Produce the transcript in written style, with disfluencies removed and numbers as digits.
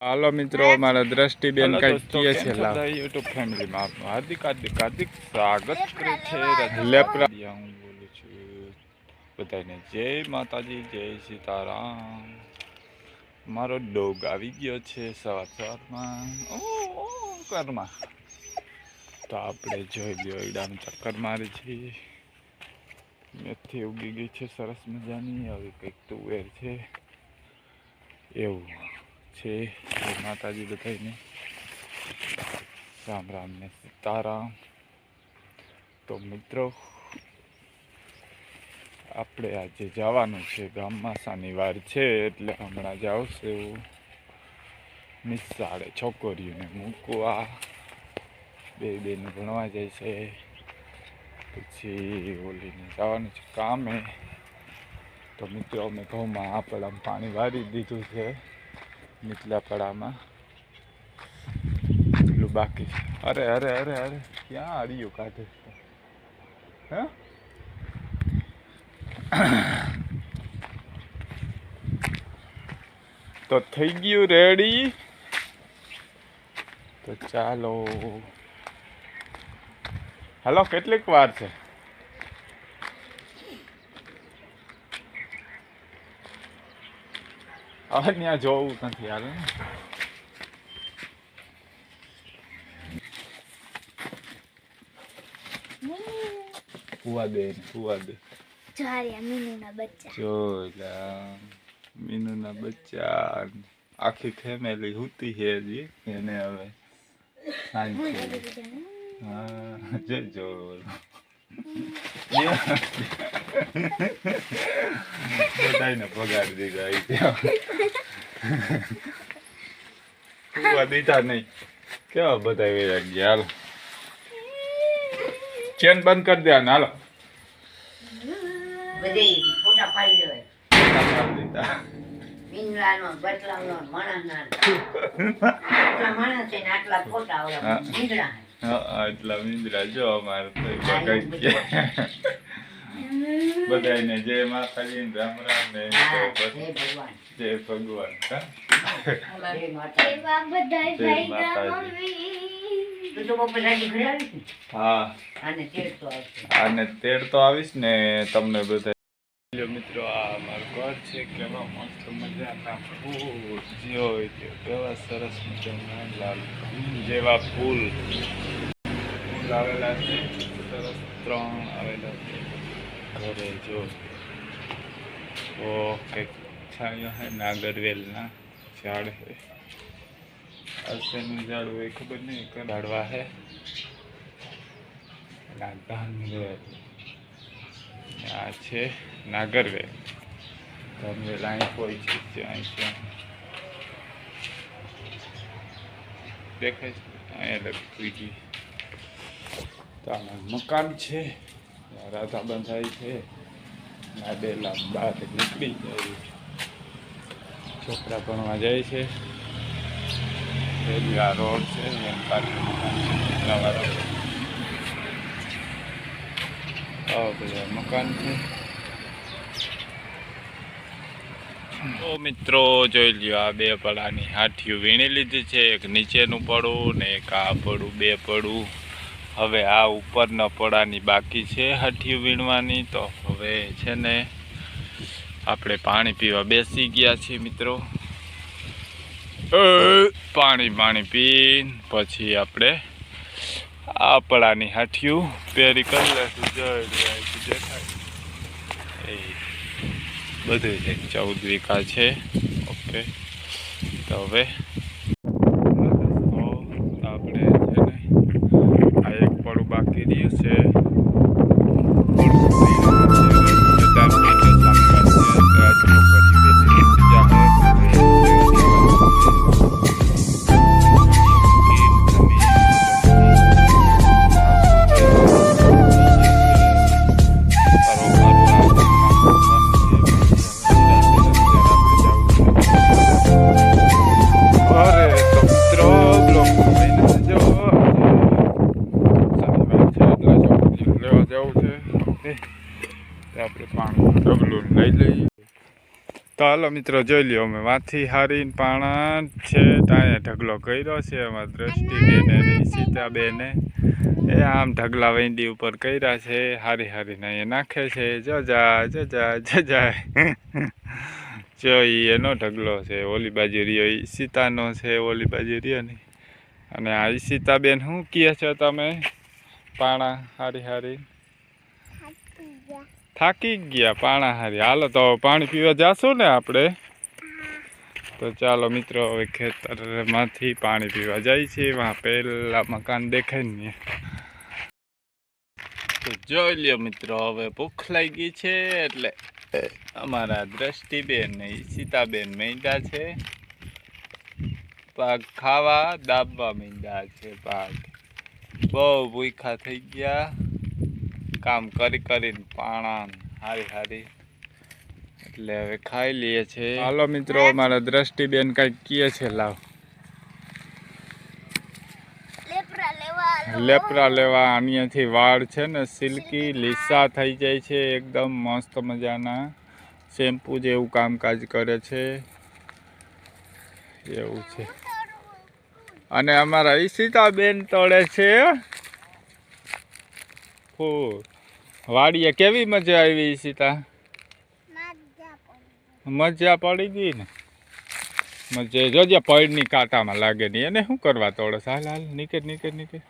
હાલો મિત્રો, મારા દ્રષ્ટિબેન કઈ કહે છે યુટ્યુબ ફેમિલીમાં આપનું હાર્દિક હાર્દિક હાર્દિક સ્વાગત કરે છે. હું બોલું છું બધાને જય માતાજી, જય સીતારામ. મારો ડોગ આવી ગયો છે સવારમાં ઘરમાં, તો આપણે જોઈ લ્યો ઈડાનું ચક્કર મારી છીએ. મેથી ઉગી ગઈ છે સરસ મજાની. હવે કંઈક તુવેર છે એવું છે. માતાજી બધાને રામ રામ ને સીતારામ. તો મિત્રો, આપણે આજે જવાનું છે ગામમાં, શનિવાર છે એટલે હમણાં જાવ છું નિશાળે છોકરીઓને મૂકવા. બેન ભણવા જાય છે, પછી ઓલીને જવાનું છે કામે. તો મિત્રો, અમે ઘઉંમાં આપણામાં પાણી વારી દીધું છે નીચલા પડામાં, એટલું બાકી છે. અરે અરે અરે અરે ક્યાં અડિયું કાઢે છે? હે તો થઈ ગયું રેડી. તો ચાલો, હાલો. કેટલીક વાર છે? હવે ત્યાં જોવું નથી. હાલ હુવા દે મીનુના બચ્ચા આખી ફેમિલી હુતી છે હજી. એને હવે જો બધાને પગાડી દીધા. હુવા દીધા નહીં, કેવા બધા વેરા ગયા. હાલો, ચેન બંધ કરી દે. હાલો, ફોટા પાડી દેવાય. એટલા મીંદડા જો અમારે બધાને જય માતાજી, રામ રામ ને જય ભગવાન. હા, આને તેડ તો આવીશ ને તમને બધા. મિત્રો, આ મારું ઘર છે. કેવા મસ્ત મજાના ફૂલ જોઈ, કેવા સરસ મજાના લાલ જેવા ફૂલ આવેલા છે. સરસ 3 આવેલા છે ઘરે. જો કંઈક છાંયો હે, નાગરવેલના ઝાડ હે. અરસેનું ઝાડ હોય ખબર નહીં, કડાડવા હે. નાગરવેલ આ છે નાગરવેલ. ધનવેલ અહીં કોઈ છે, અહીં છે, દેખાય છે અહીંયા લગી. તો આમાં મકાન છે, રાધા બંધાઈ છે. નાદેલા બહાર નીકળી જાય, છોકરા ભણવા જાય છે. આ રોડ છે, બધા મકાન છે. તો મિત્રો, જોઈ લ્યો, આ 2 પડાની હાથીઓ વીણી લીધી છે. એક નીચેનું પડું ને એક આ પડું, 2 પડું. હવે આ ઉપરના પડાની બાકી છે હાથીઓ વીણવાની. તો હવે છે ને આપણે પાણી પીવા બેસી ગયા છીએ મિત્રો. પાણી પીને પછી આપણે આ પડાની હાથીઓ પેરી કરી લેશું. દેખાય બધું છે. 14 વીઘા છે. ઓકે, તો હવે આપણે છે ને આ એક પડું બાકી રહ્યું છે. હાલો મિત્રો જોઈ લ્યો, અમે વાથી હારીને પાણા છે ત્યાં ઢગલો કર્યો છે અમારા દ્રષ્ટિબેન અને સીતાબેને. એ આમ ઢગલા વેંડી ઉપર કર્યા છે, હારી હારીને અહીંયા નાખે છે. જજા જો એનો ઢગલો છે, ઓલી બાજુ રહ્યો એ સીતાનો છે, ઓલી બાજુ રહ્યો નહીં. અને આ સીતાબેન શું કહે છો તમે? પાણા હારી હારી થાકી ગયા પાણા હારી. હાલો તો પાણી પીવા જાશું ને આપણે. તો ચાલો મિત્રો હવે ખેતરમાંથી પાણી પીવા જાય છે. વहाँ પહેલા મકાન દેખાય ને. તો જોઈ લ્યો મિત્રો, હવે ભૂખ લાગી છે એટલે અમારા દ્રષ્ટિબેન ને સીતાબેન માંડ્યા છે પાક ખાવા, દાબવા માંડ્યા છે પાક. બહુ ભૂખા થઈ ગયા કામ કરી કરીને પાણા હારી હારી, એટલે હવે ખાઈ લઈએ છે. હાલો મિત્રો, મારા દ્રષ્ટિબેન કઈક કહે છે. લાવ લેપરા લેવા. અહીંયાથી વાળ છે ને સિલ્કી લીસા થઈ જાય છે, એકદમ મસ્ત મજાના શેમ્પુ જેવું કામકાજ કરે છે એવું છે. અને અમારા ઈશિતાબેન તળે છે. વાડીએ કેવી મજા આવી ઈશિતા? મજા પડી ગઈ ને. મજા જોજે પૈડની કાંટામાં લાગે નહીં. એને શું કરવા તોડે? હાલ હાલ નીકળ નીકળ નીકળ.